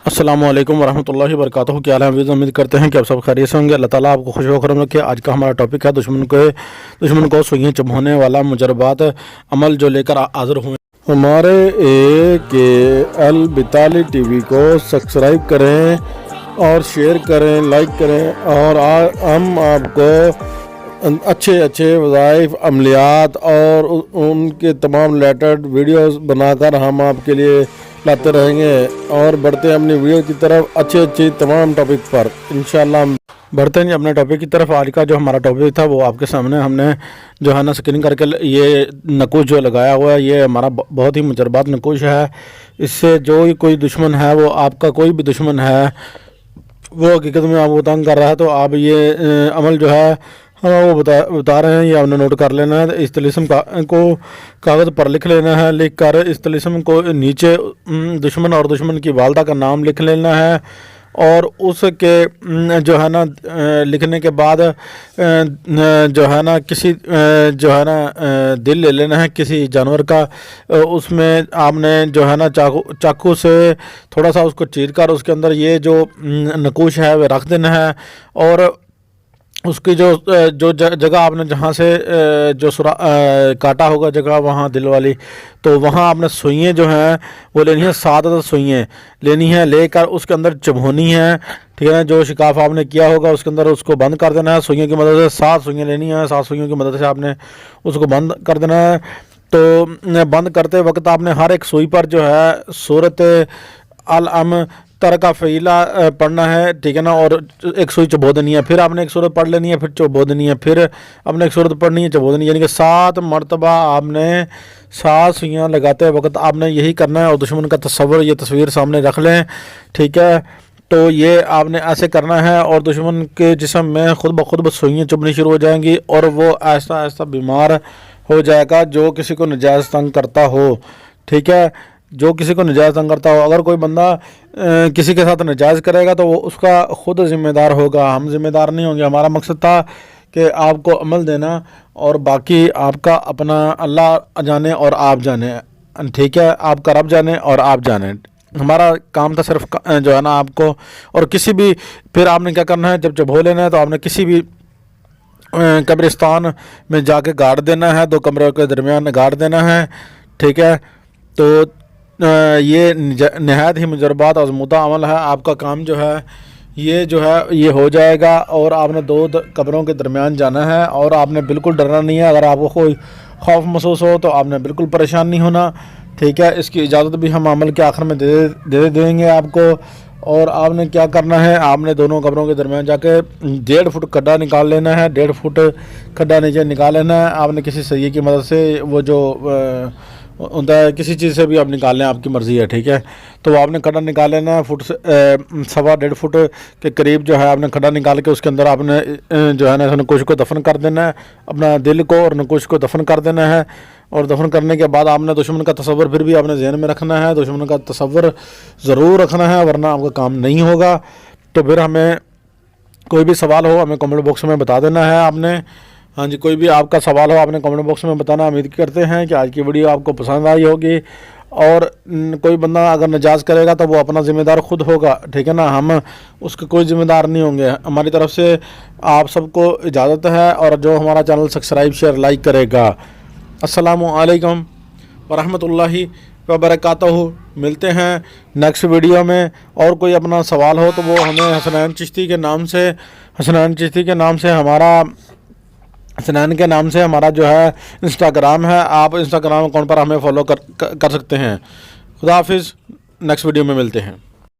السلام علیکم ورحمۃ اللہ وبرکاتہ۔ کیا حال ہے؟ امید کرتے ہیں کہ آپ سب خیریت سے ہوں گے۔ اللہ تعالیٰ آپ کو خوش و خرم رکھے۔ آج کا ہمارا ٹاپک ہے دشمن کو سوئیاں چبھانے والا مجربات عمل، جو لے کر حاضر ہوئے ہمارے AKL42 ٹی وی کو سبسکرائب کریں اور شیئر کریں، لائک کریں، اور ہم آپ کو اچھے وظائف، عملیات اور ان کے تمام ریلیٹڈ ویڈیوز بنا کر ہم آپ کے لیے لاتے رہیں گے، اور بڑھتے ہیں اپنی ویڈیو کی طرف اچھی تمام ٹاپک پر انشاءاللہ ہم بڑھتے ہیں اپنے ٹاپک کی طرف۔ آج کا جو ہمارا ٹاپک تھا وہ آپ کے سامنے ہم نے جو ہے نا اسکرین کر کے یہ نقوش جو لگایا ہوا ہے، یہ ہمارا بہت ہی مجربات نقوش ہے۔ اس سے جو کوئی دشمن ہے، وہ آپ کا کوئی بھی دشمن ہے، وہ حقیقت میں آپ کو تنگ کر رہا ہے، تو آپ یہ عمل جو ہے وہ بتا رہے ہیں، یہ آپ نے نوٹ کر لینا ہے۔ اس طلسم کو کاغذ پر لکھ لینا ہے، لکھ کر اس طلسم کو نیچے دشمن اور دشمن کی والدہ کا نام لکھ لینا ہے، اور اس کے جو ہے نا لکھنے کے بعد جو ہے نا کسی جو ہے نا دل لے لینا ہے کسی جانور کا، اس میں آپ نے جو ہے نا چاقو سے تھوڑا سا اس کو چیر کر اس کے اندر یہ جو نقوش ہے وہ رکھ دینا ہے، اور اس کی جو جگہ آپ نے جہاں سے جو کاٹا ہوگا جگہ وہاں دل والی، تو وہاں آپ نے سوئیاں جو ہیں وہ لینی ہیں، 7 عدد سوئیاں لینی ہیں، لے کر اس کے اندر چبھونی ہیں، ٹھیک ہے نا۔ جو شکاف آپ نے کیا ہوگا اس کے اندر اس کو بند کر دینا ہے سوئیوں کی مدد سے۔ 7 سوئیاں لینی ہیں، 7 سوئیوں کی مدد سے آپ نے اس کو بند کر دینا ہے۔ تو بند کرتے وقت آپ نے ہر ایک سوئی پر جو ہے سورۃ العم ترکا فعیلہ پڑھنا ہے، ٹھیک ہے نا، اور ایک سوئی چبو دینی ہے، پھر آپ نے ایک سورت پڑھ لینی ہے، پھر چبو دینی ہے، پھر آپ نے ایک سورت پڑھنی ہے، چبو دینی ہے، یعنی کہ 7 مرتبہ آپ نے 7 سوئیاں لگاتے وقت آپ نے یہی کرنا ہے، اور دشمن کا یہ تصویر سامنے رکھ لیں، ٹھیک ہے۔ تو یہ آپ نے ایسے کرنا ہے، اور دشمن کے جسم میں خود بخود سوئیاں چبھنی شروع ہو جائیں گی، اور وہ آہستہ بیمار ہو جائے گا جو کسی کو نجائز تنگ کرتا ہو، ٹھیک ہے، جو کسی کو نجائز تنگ کرتا ہو۔ اگر کوئی بندہ کسی کے ساتھ نجائز کرے گا تو وہ اس کا خود ذمہ دار ہوگا، ہم ذمہ دار نہیں ہوں گے۔ ہمارا مقصد تھا کہ آپ کو عمل دینا، اور باقی آپ کا اپنا اللہ جانے اور آپ جانے، ٹھیک ہے، آپ کا رب جانے اور آپ جانے۔ ہمارا کام تھا صرف جو ہے نا آپ کو، اور کسی بھی پھر آپ نے کیا کرنا ہے، جب ہو لینا ہے تو آپ نے کسی بھی قبرستان میں جا کے گاڑ دینا ہے، 2 کمروں کے درمیان گاڑ دینا ہے، ٹھیک ہے۔ تو یہ نہایت ہی مجربات آزمودہ عمل ہے۔ آپ کا کام جو ہے یہ ہو جائے گا، اور آپ نے 2 قبروں کے درمیان جانا ہے، اور آپ نے بالکل ڈرنا نہیں ہے۔ اگر آپ کو کوئی خوف محسوس ہو تو آپ نے بالکل پریشان نہیں ہونا، ٹھیک ہے۔ اس کی اجازت بھی ہم عمل کے آخر میں دے دیں گے آپ کو۔ اور آپ نے کیا کرنا ہے، آپ نے دونوں قبروں کے درمیان جا کے 1.5 فٹ کھڈا نکال لینا ہے، 1.5 فٹ کھڈا نیچے نکال لینا ہے۔ آپ نے کسی سریے کی مدد سے وہ جو ہوتا ہے کسی چیز سے بھی آپ نکال لیں، آپ کی مرضی ہے، ٹھیک ہے۔ تو آپ نے کھڈا نکال لینا ہے، 1.5 فٹ کے قریب جو ہے آپ نے کھڈا نکال کے اس کے اندر آپ نے جو ہے نا نقوش کو دفن کر دینا ہے، اپنا دل کو اور نقوش کو دفن کر دینا ہے۔ اور دفن کرنے کے بعد آپ نے دشمن کا تصور پھر بھی آپ نے ذہن میں رکھنا ہے، دشمن کا تصور ضرور رکھنا ہے، ورنہ آپ کا کام نہیں ہوگا۔ تو پھر ہمیں کوئی بھی سوال ہو ہمیں کمنٹ باکس میں بتا دینا ہے آپ نے، ہاں جی، کوئی بھی آپ کا سوال ہو آپ نے کمنٹ باکس میں بتانا۔ امید کرتے ہیں کہ آج کی ویڈیو آپ کو پسند آئی ہوگی، اور کوئی بندہ اگر نجائز کرے گا تو وہ اپنا ذمہ دار خود ہوگا، ٹھیک ہے نا، ہم اس کے کوئی ذمہ دار نہیں ہوں گے۔ ہماری طرف سے آپ سب کو اجازت ہے، اور جو ہمارا چینل سبسکرائب شیئر لائک کرے گا۔ السلام علیکم ورحمۃ اللہ وبرکاتہ۔ ملتے ہیں نیکسٹ ویڈیو میں، اور کوئی اپنا سوال ہو تو وہ ہمیں حسنین چشتی کے نام سے ہمارا جو ہے انسٹاگرام ہے، آپ انسٹاگرام اکاؤنٹ پر ہمیں فالو کر سکتے ہیں۔ خدا حافظ، نیکسٹ ویڈیو میں ملتے ہیں۔